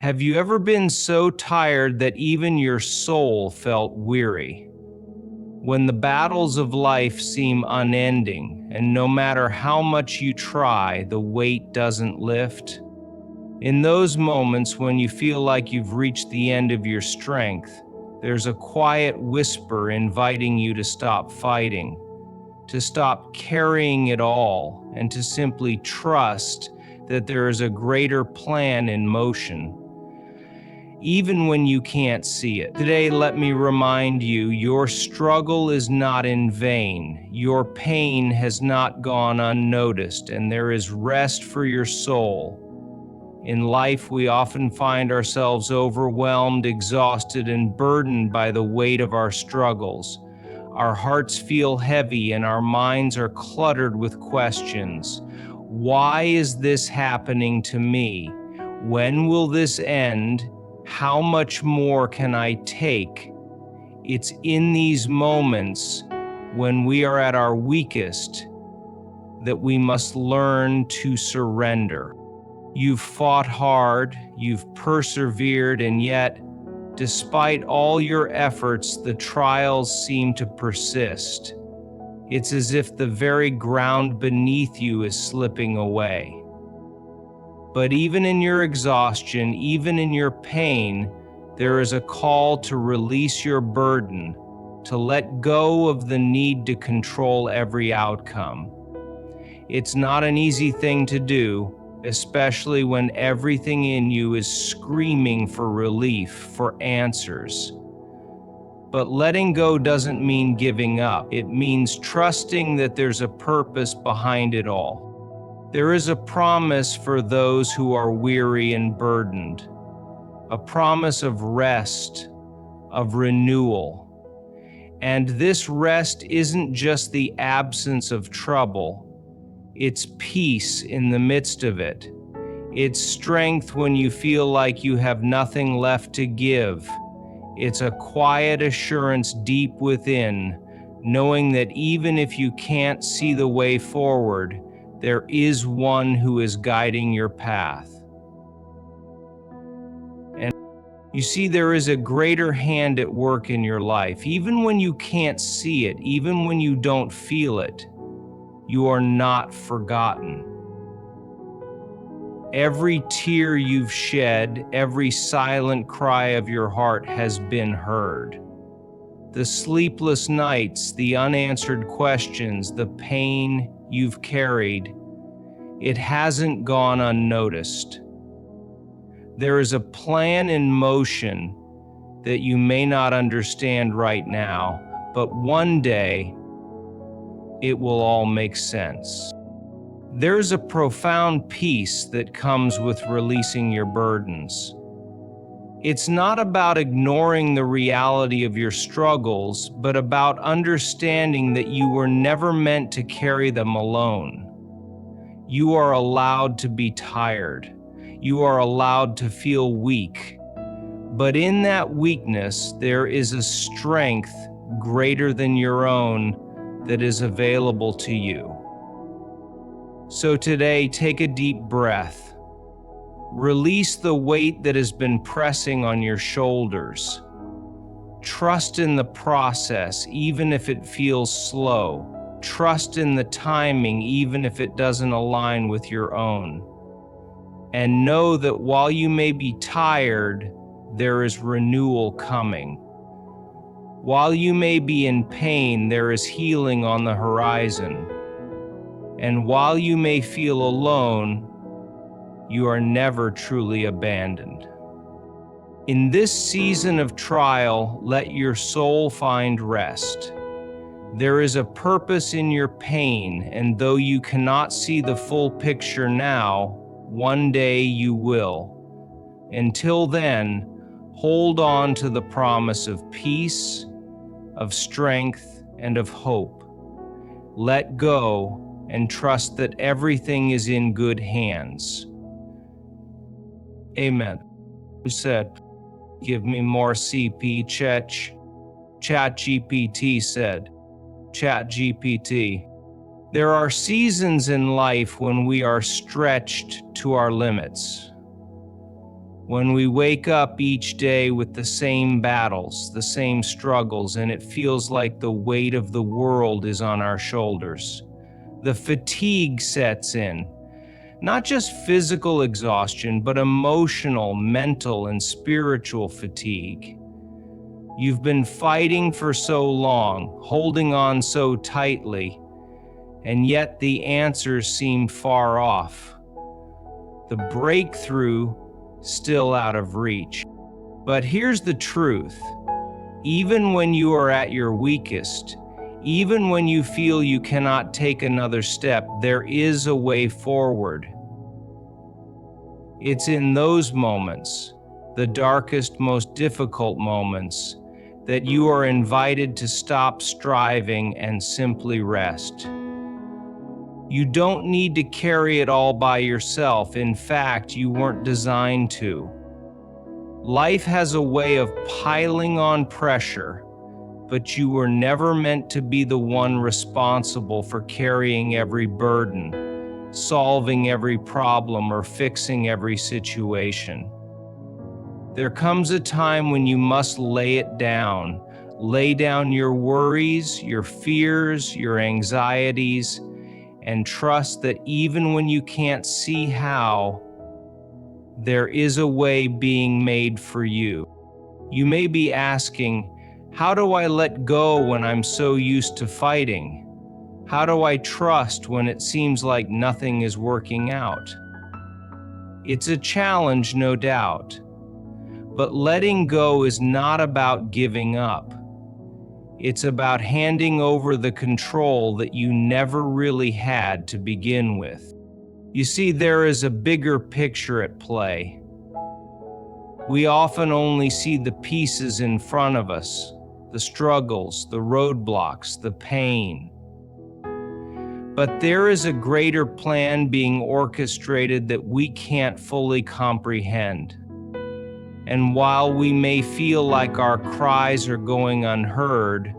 Have you ever been so tired that even your soul felt weary? When the battles of life seem unending, and no matter how much you try, the weight doesn't lift? In those moments when you feel like you've reached the end of your strength, there's a quiet whisper inviting you to stop fighting, to stop carrying it all, and to simply trust that there is a greater plan in motion, even when you can't see it. Today, let me remind you, your struggle is not in vain. Your pain has not gone unnoticed, and there is rest for your soul. In life, we often find ourselves overwhelmed, exhausted, and burdened by the weight of our struggles. Our hearts feel heavy and our minds are cluttered with questions. Why is this happening to me? When will this end? How much more can I take? It's in these moments when we are at our weakest that we must learn to surrender. You've fought hard, you've persevered, and yet, despite all your efforts, the trials seem to persist. It's as if the very ground beneath you is slipping away. But even in your exhaustion, even in your pain, there is a call to release your burden, to let go of the need to control every outcome. It's not an easy thing to do, especially when everything in you is screaming for relief, for answers. But letting go doesn't mean giving up. It means trusting that there's a purpose behind it all. There is a promise for those who are weary and burdened, a promise of rest, of renewal. And this rest isn't just the absence of trouble, it's peace in the midst of it. It's strength when you feel like you have nothing left to give. It's a quiet assurance deep within, knowing that even if you can't see the way forward, there is one who is guiding your path. And you see, there is a greater hand at work in your life. Even when you can't see it, even when you don't feel it, you are not forgotten. Every tear you've shed, every silent cry of your heart has been heard. The sleepless nights, the unanswered questions, the pain you've carried, it hasn't gone unnoticed. There is a plan in motion that you may not understand right now, but one day it will all make sense. There's a profound peace that comes with releasing your burdens. It's not about ignoring the reality of your struggles, but about understanding that you were never meant to carry them alone. You are allowed to be tired. You are allowed to feel weak. But in that weakness, there is a strength greater than your own that is available to you. So today, take a deep breath. Release the weight that has been pressing on your shoulders. Trust in the process, even if it feels slow. Trust in the timing, even if it doesn't align with your own. And know that while you may be tired, there is renewal coming. While you may be in pain, there is healing on the horizon. And while you may feel alone, you are never truly abandoned. In this season of trial, let your soul find rest. There is a purpose in your pain, and though you cannot see the full picture now, one day you will. Until then, hold on to the promise of peace, of strength, and of hope. Let go and trust that everything is in good hands. Amen. Who said, "Give me more CP, Chet." ChatGPT said, ChatGPT. There are seasons in life when we are stretched to our limits. When we wake up each day with the same battles, the same struggles, and it feels like the weight of the world is on our shoulders. The fatigue sets in. Not just physical exhaustion, but emotional, mental, and spiritual fatigue. You've been fighting for so long, holding on so tightly, and yet the answers seem far off. The breakthrough still out of reach. But here's the truth. Even when you are at your weakest, even when you feel you cannot take another step, there is a way forward. It's in those moments, the darkest, most difficult moments, that you are invited to stop striving and simply rest. You don't need to carry it all by yourself. In fact, you weren't designed to. Life has a way of piling on pressure, but you were never meant to be the one responsible for carrying every burden, solving every problem, or fixing every situation. There comes a time when you must lay it down. Lay down your worries, your fears, your anxieties, and trust that even when you can't see how, there is a way being made for you. You may be asking, how do I let go when I'm so used to fighting? How do I trust when it seems like nothing is working out? It's a challenge, no doubt. But letting go is not about giving up. It's about handing over the control that you never really had to begin with. You see, there is a bigger picture at play. We often only see the pieces in front of us, the struggles, the roadblocks, the pain. But there is a greater plan being orchestrated that we can't fully comprehend. And while we may feel like our cries are going unheard,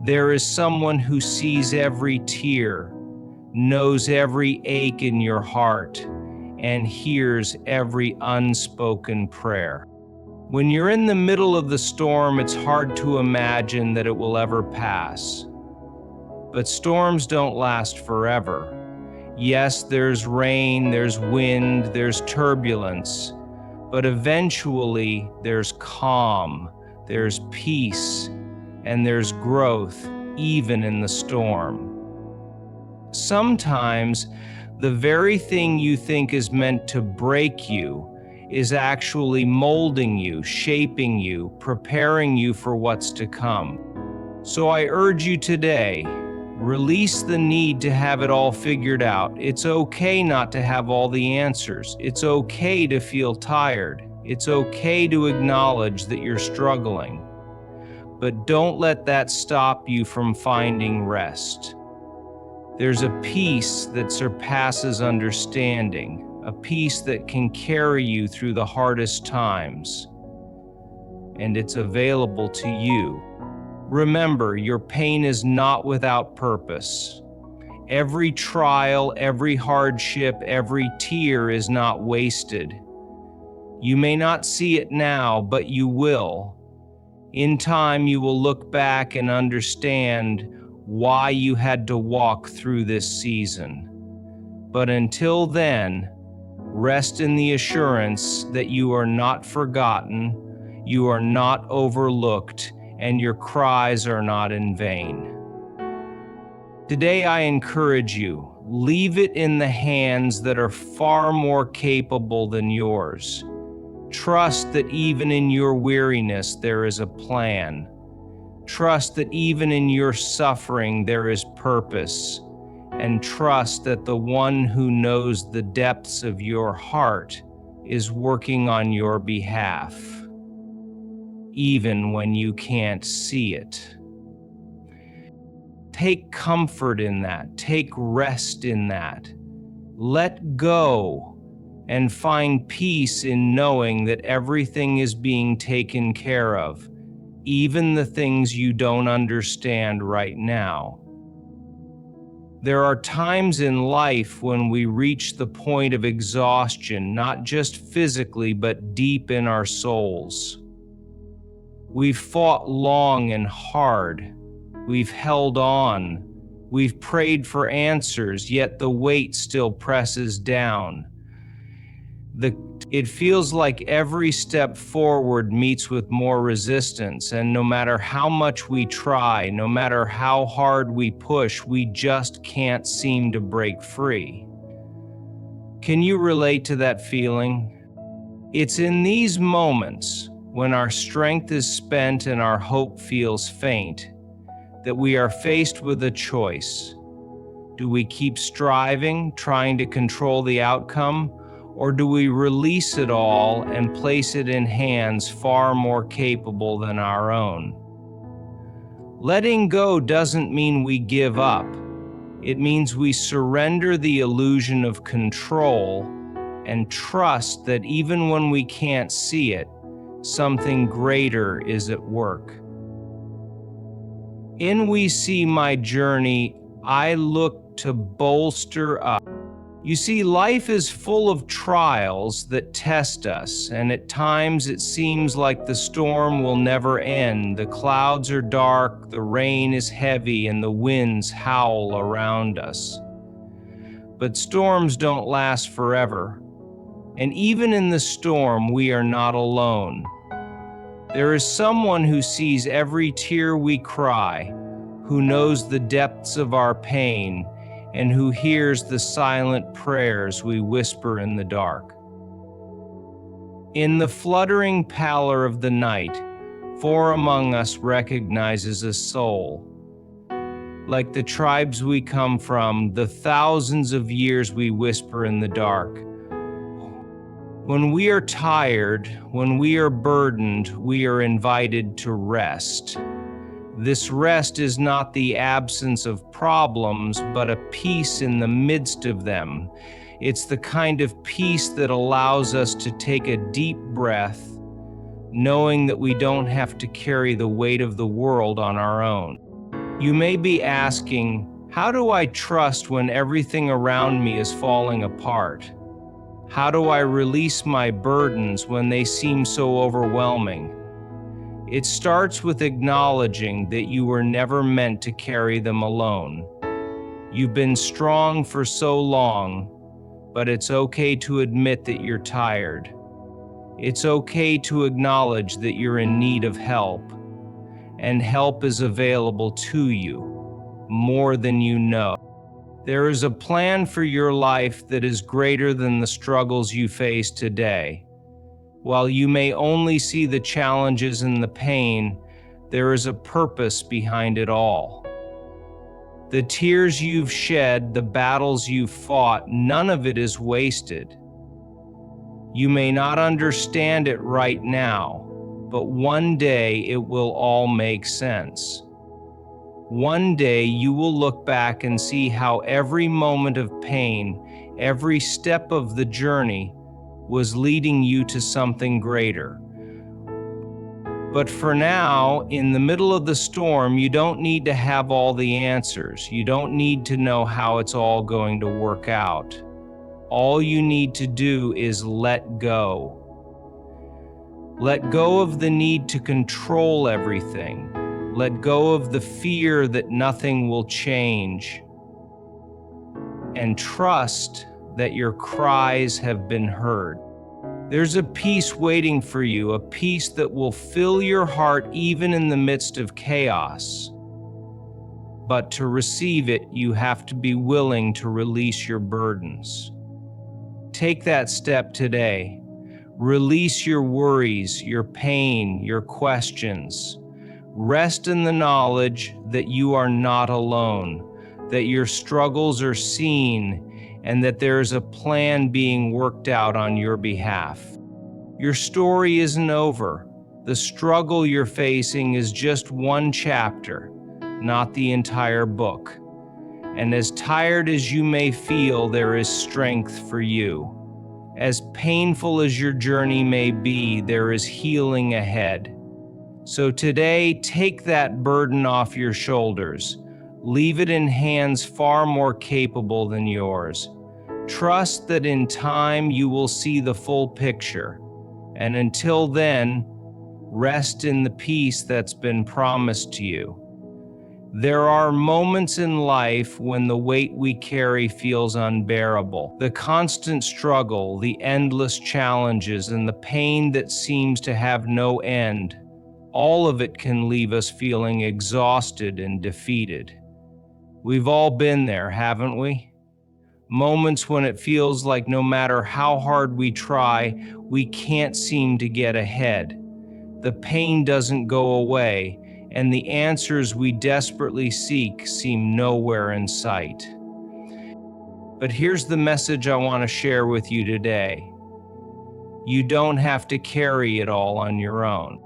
there is someone who sees every tear, knows every ache in your heart, and hears every unspoken prayer. When you're in the middle of the storm, it's hard to imagine that it will ever pass. But storms don't last forever. Yes, there's rain, there's wind, there's turbulence. But eventually, there's calm, there's peace, and there's growth, even in the storm. Sometimes, the very thing you think is meant to break you is actually molding you, shaping you, preparing you for what's to come. So I urge you today, release the need to have it all figured out. It's okay not to have all the answers. It's okay to feel tired. It's okay to acknowledge that you're struggling. But don't let that stop you from finding rest. There's a peace that surpasses understanding, a peace that can carry you through the hardest times. And it's available to you. Remember, your pain is not without purpose. Every trial, every hardship, every tear is not wasted. You may not see it now, but you will. In time, you will look back and understand why you had to walk through this season. But until then, rest in the assurance that you are not forgotten, you are not overlooked, and your cries are not in vain. Today I encourage you, leave it in the hands that are far more capable than yours. Trust that even in your weariness there is a plan. Trust that even in your suffering there is purpose. And trust that the one who knows the depths of your heart is working on your behalf, even when you can't see it. Take comfort in that. Take rest in that. Let go and find peace in knowing that everything is being taken care of, even the things you don't understand right now. There are times in life when we reach the point of exhaustion, not just physically, but deep in our souls. We've fought long and hard. We've held on. We've prayed for answers, yet the weight still presses down. It feels like every step forward meets with more resistance, and no matter how much we try, no matter how hard we push, we just can't seem to break free. Can you relate to that feeling? It's in these moments, when our strength is spent and our hope feels faint, that we are faced with a choice. Do we keep striving, trying to control the outcome, or do we release it all and place it in hands far more capable than our own? Letting go doesn't mean we give up. It means we surrender the illusion of control and trust that even when we can't see it, something greater is at work. In We See My Journey, I look to bolster up. You see, life is full of trials that test us, and at times it seems like the storm will never end. The clouds are dark, the rain is heavy, and the winds howl around us. But storms don't last forever, and even in the storm, we are not alone. There is someone who sees every tear we cry, who knows the depths of our pain, and who hears the silent prayers we whisper in the dark. In the fluttering pallor of the night, for among us recognizes a soul. Like the tribes we come from, the thousands of years we whisper in the dark. When we are tired, when we are burdened, we are invited to rest. This rest is not the absence of problems, but a peace in the midst of them. It's the kind of peace that allows us to take a deep breath, knowing that we don't have to carry the weight of the world on our own. You may be asking, how do I trust when everything around me is falling apart? How do I release my burdens when they seem so overwhelming? It starts with acknowledging that you were never meant to carry them alone. You've been strong for so long, but it's okay to admit that you're tired. It's okay to acknowledge that you're in need of help, and help is available to you, more than you know. There is a plan for your life that is greater than the struggles you face today. While you may only see the challenges and the pain, there is a purpose behind it all. The tears you've shed, the battles you've fought, none of it is wasted. You may not understand it right now, but one day it will all make sense. One day you will look back and see how every moment of pain, every step of the journey, was leading you to something greater. But for now, in the middle of the storm, you don't need to have all the answers. You don't need to know how it's all going to work out. All you need to do is let go. Let go of the need to control everything. Let go of the fear that nothing will change. And trust that your cries have been heard. There's a peace waiting for you, a peace that will fill your heart even in the midst of chaos. But to receive it, you have to be willing to release your burdens. Take that step today. Release your worries, your pain, your questions. Rest in the knowledge that you are not alone, that your struggles are seen, and that there is a plan being worked out on your behalf. Your story isn't over. The struggle you're facing is just one chapter, not the entire book. And as tired as you may feel, there is strength for you. As painful as your journey may be, there is healing ahead. So today, take that burden off your shoulders. Leave it in hands far more capable than yours. Trust that in time you will see the full picture. And until then, rest in the peace that's been promised to you. There are moments in life when the weight we carry feels unbearable. The constant struggle, the endless challenges, and the pain that seems to have no end. All of it can leave us feeling exhausted and defeated. We've all been there, haven't we? Moments when it feels like no matter how hard we try, we can't seem to get ahead. The pain doesn't go away, and the answers we desperately seek seem nowhere in sight. But here's the message I want to share with you today. You don't have to carry it all on your own.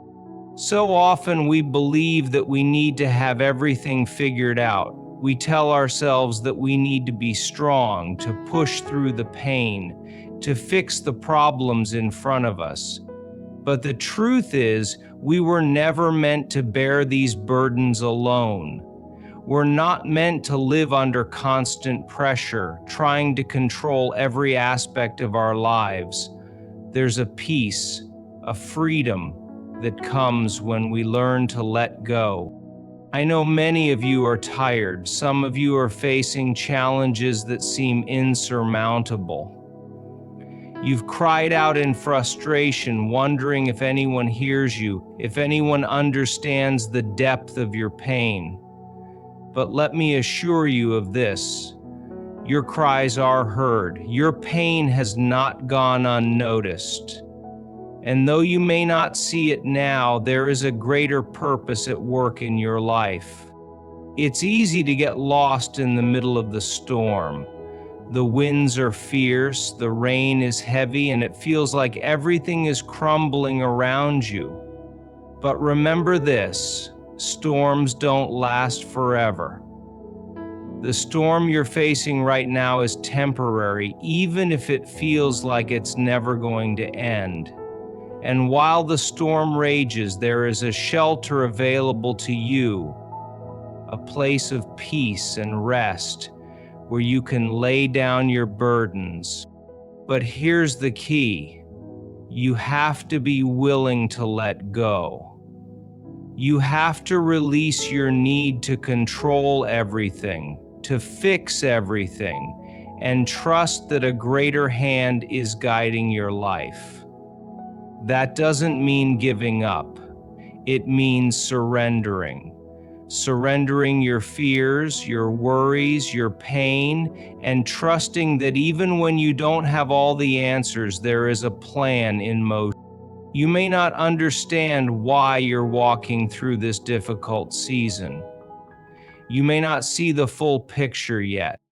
So often we believe that we need to have everything figured out. We tell ourselves that we need to be strong, to push through the pain, to fix the problems in front of us. But the truth is, we were never meant to bear these burdens alone. We're not meant to live under constant pressure, trying to control every aspect of our lives. There's a peace, a freedom that comes when we learn to let go. I know many of you are tired. Some of you are facing challenges that seem insurmountable. You've cried out in frustration, wondering if anyone hears you, if anyone understands the depth of your pain. But let me assure you of this: your cries are heard. Your pain has not gone unnoticed. And though you may not see it now, there is a greater purpose at work in your life. It's easy to get lost in the middle of the storm. The winds are fierce, the rain is heavy, and it feels like everything is crumbling around you. But remember this: storms don't last forever. The storm you're facing right now is temporary, even if it feels like it's never going to end. And while the storm rages, there is a shelter available to you, a place of peace and rest where you can lay down your burdens. But here's the key: you have to be willing to let go. You have to release your need to control everything, to fix everything, and trust that a greater hand is guiding your life. That doesn't mean giving up. It means surrendering. Surrendering your fears, your worries, your pain, and trusting that even when you don't have all the answers, there is a plan in motion. You may not understand why you're walking through this difficult season. You may not see the full picture yet,